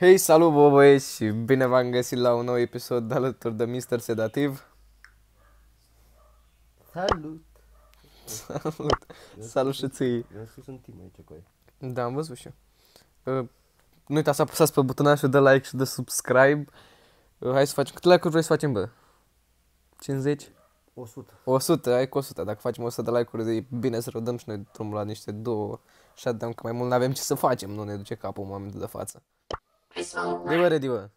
Hei, salut, băieți, și bine v-am găsit la un nou episod alături de Mr. Sedativ. Salut! Salut! Salut și ție! Eu am scris un timp aici cu ei. Da, am văzut și eu. Nu uitați să apăsați pe butonașul de like și de subscribe. Hai să facem, câte like-uri vrei să facem, bă? 50? 100. 100, hai cu 100. Dacă facem 100 de like-uri, e bine să rădăm și noi drumul la niște 2 shutdown, că mai mult n-avem ce să facem, nu ne duce capul în momentul de față. De bă, ready, bă.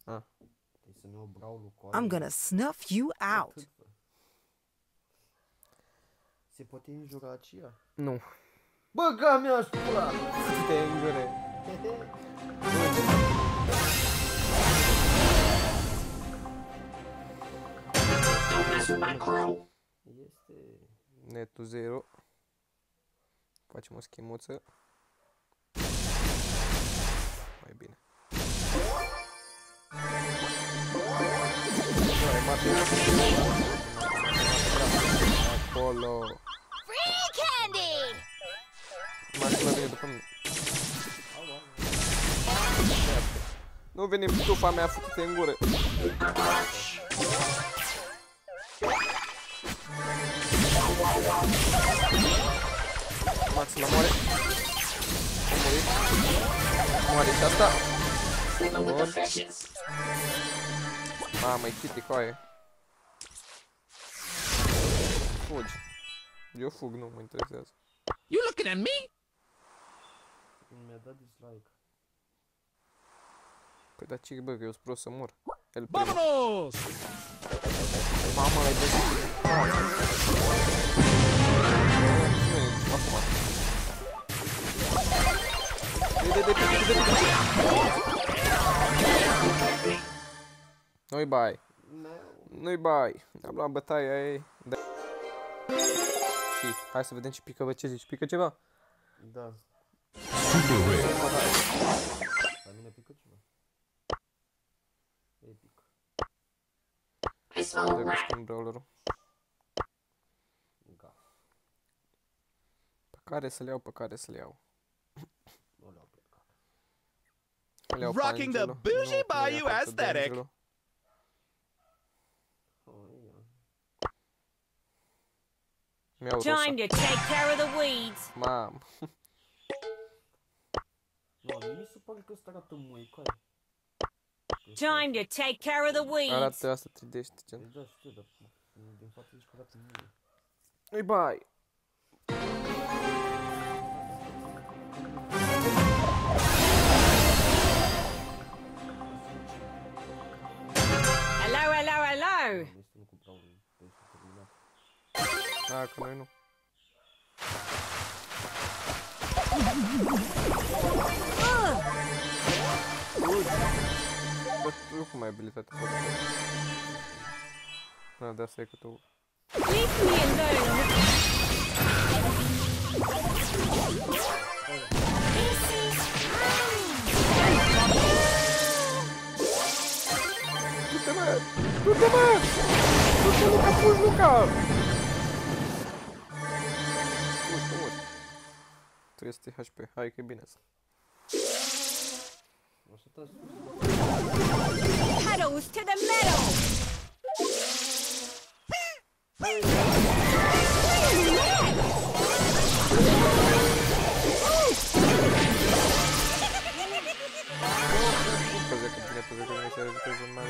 Trebuie să ne iau braulul cu I'm gonna snuff you out. Se poate înjura aceea? Nu. Bă, ga mea-și pula! Te îngure. Este... Netul 0. Facem o schimuță. Mai bine. Acolo. Free candy! Mașina vine după mine. Nu veni tufa mea, făcut-te în gură. Max la moare. A murit. Moare și asta. Bun. Mamă-i Kitty, coaie. Fugi. Eu fug, nu mă interesează. You looking at me? Mi-a dat dislike. Păi da ce, bă, că eu sunt prost să mor. El prima. Vámonos! Mamă, ai văzut? Acum. Nu-i bai. Nu-i bai. Am luat bătaia ei. Da. Și hai să vedem ce pică, bă, ce zici? Pică ceva? Da. La mine pică ceva. Epic. Trebuie să schimb brawlerul. Ga. Pe care să le iau, pe care să le iau. Nu le-au plecat. Le iau pe Rocking the Angelo. bougie Nu, Bayou nu le-am făcut de aesthetic. Angelo. Oh, ia. Mi-au Time rosa. to take care of the weeds. Mam. Nu, mi se pare că ăsta arată măicoare. Time to take care of the weeds. Arată asta 3D, știi ce? Da, știu, dar din față zici că arată măi. Nu-i bai. Hello, hello, hello. Este nu cu braulul, pe este terminat. A, că noi nu. Bă, tu cum ai abilitatea asta? Da, de asta e că tu... Leave me alone. Du-te, mă! Du-te, mă! Du-te, Luca, fugi, Luca! Fugi, te mori. Tu este HP, hai că e bine asta. O să taci. Pedals to the metal. Păzea că bine, păzea că bine și are viteză mare.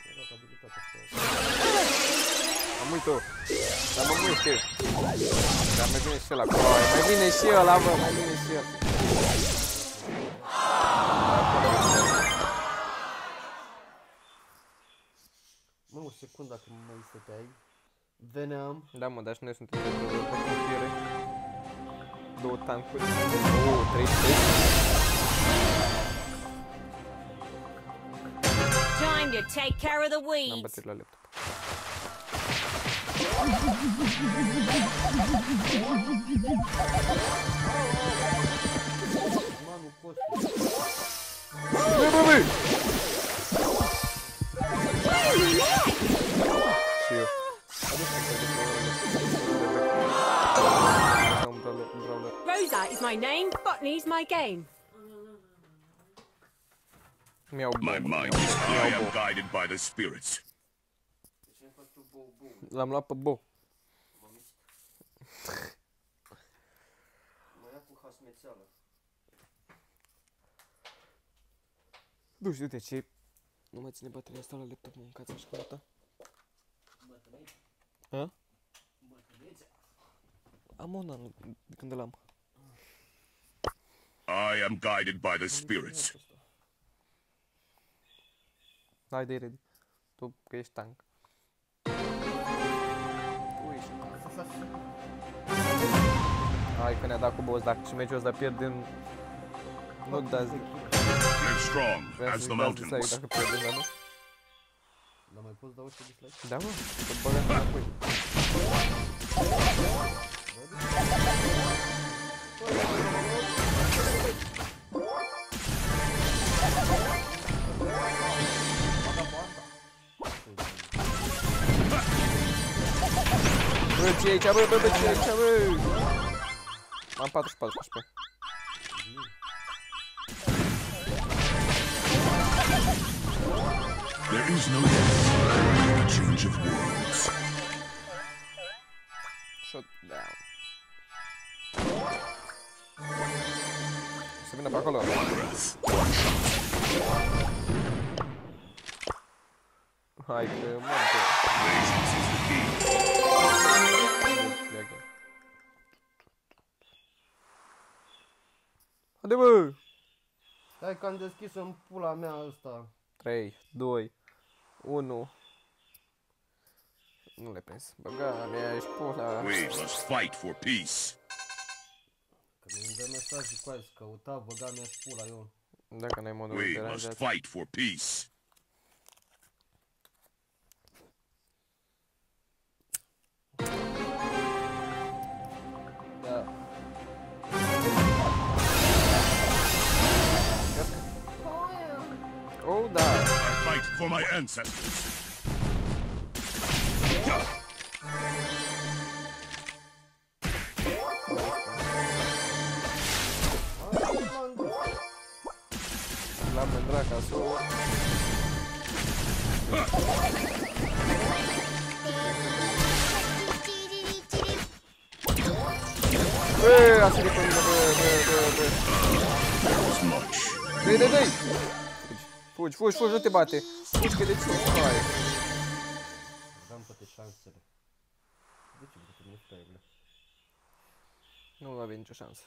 Mi-a dat abilitatea asta. Am uit-o. Dar mă muște. Dar mai vine și ăla acolo. Mai vine și ăla, bă, mai vine și ăla. Mă, o secundă dacă mai stăteai. Veneam. Da, mă, dar și noi suntem pe pompiere. 2 tancuri. 2, 3, 3. Time to take care of the N-am weeds. bătut la laptop. Manu Costi. Băi, băi, băi! Și eu. Rosa is my name, botany's my game. Mi-au My mind is I am guided by the spirits. L-am luat pe Bo. Mă ia cu hasmețeală. Nu știu de ce. Nu mai ține bateria asta la laptop, mâncați așa asta. Bătrânețe? Ha? Bătrânețe? Am una de când l-am. I am guided by the spirits. Haide, ready. Tu că ești tank. Tu ești tank. Hai că ne-a dat cu boss, dacă și meciul ăsta pierdem... Nu dați... Live strong Vreau as să the dați dislike mountains. dacă pierdem, dar nu? Dar mai poți da orice dislike? Da, mă, să băgăm înapoi. Bă, ce e aici, bă, ce e aici, bă? Am 44 HP. There is no death, a change of worlds. Shut down. Să vină pe acolo. One breath, one shot. Hai că moarte. Patience is the key. Haide, bă! Stai că am deschis în pula mea ăsta. 3, 2, 1. Nu le prins. Băga mea, ești pula. We must fight for peace. Că mi-mi dă mesaj cu aia, căuta, băga mea și pula eu. Dacă n-ai modul We must deranjat. fight for peace. Da. Oh, da. I fight for my ancestors. La mândraca, s-o... Bă, a sărit pe mine, bă. As much. Dă-i! Fugi, nu te bate. Fugi, că de ce? Hai. Dam toate șansele. De ce vreau să nu fraiele? Nu avem nicio șansă.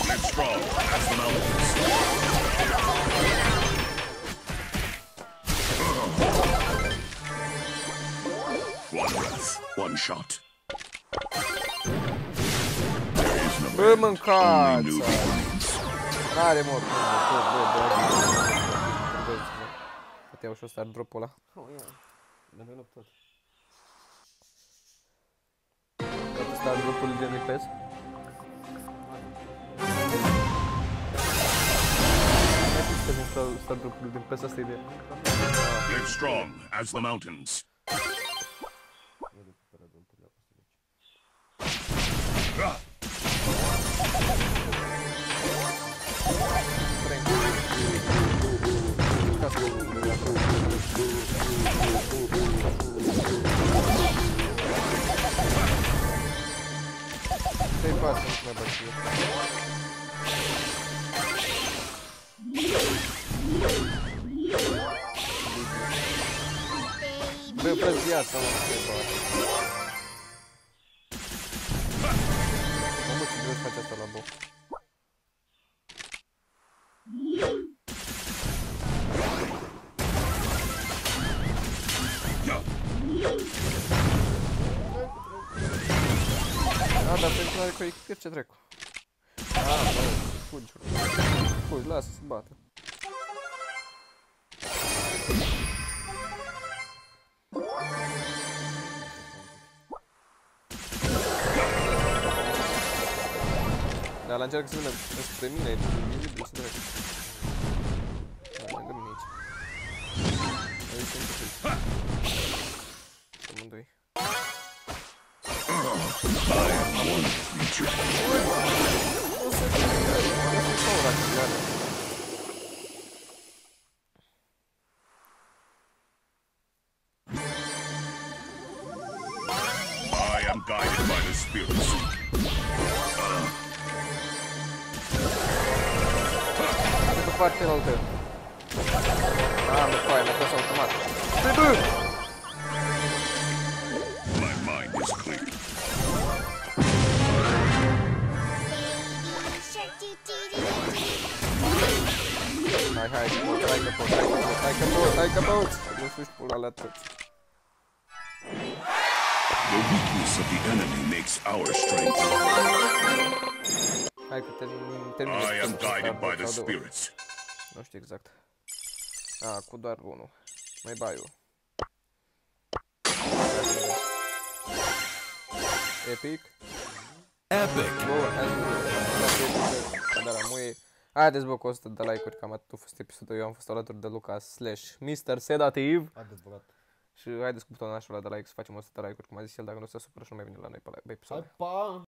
Live strong as the mountains. One breath, one shot. There is no Bă, end, mâncați! only new beginnings. N-are mor. Poate iau și ăsta drop-ul ăla. Oh, ia. Mi-am venit tot. Poate ăsta drop-ul de NPS. Ăsta drop-ul din PES, asta e ideea. Live strong as the mountains. Eu recuperat de un pulea pe aici. Te-ai pas, nu mai bați eu. Bă, fă-ți viața, mă, te-ai pas. Mamă, ce greu să faci asta la bo. A, dar pentru are cu echipir, ce dracu? A, bă, fugi. Fugi, lasă să bată. Dar la încearcă să vină spre mine, e vizibil, ce dracu. Hai, lângă mine aici. Aici sunt pe amândoi. I am one creature. partea altă. Mă, coaie, mi-a tras automat. Stai, bă! My mind is clear. Hai, hai că poți. Nu suși pula la toți. The weakness of the enemy makes our strength. Hai că termin. I am guided by the spirits. Nu știu exact. Cu doar unul. Mai baiu. Epic. Epic. Bun, hai să vedem. Da, muie. Haideți bă cu 100 de like-uri, cam atât a fost episodul. Eu am fost alături de Lucas / Mr. Sedativ. Adevărat. Și haideți cu butonul ăla de like să facem 100 de like-uri, cum a zis el, dacă nu se supără și nu mai vine la noi pe episod. Hai, pa!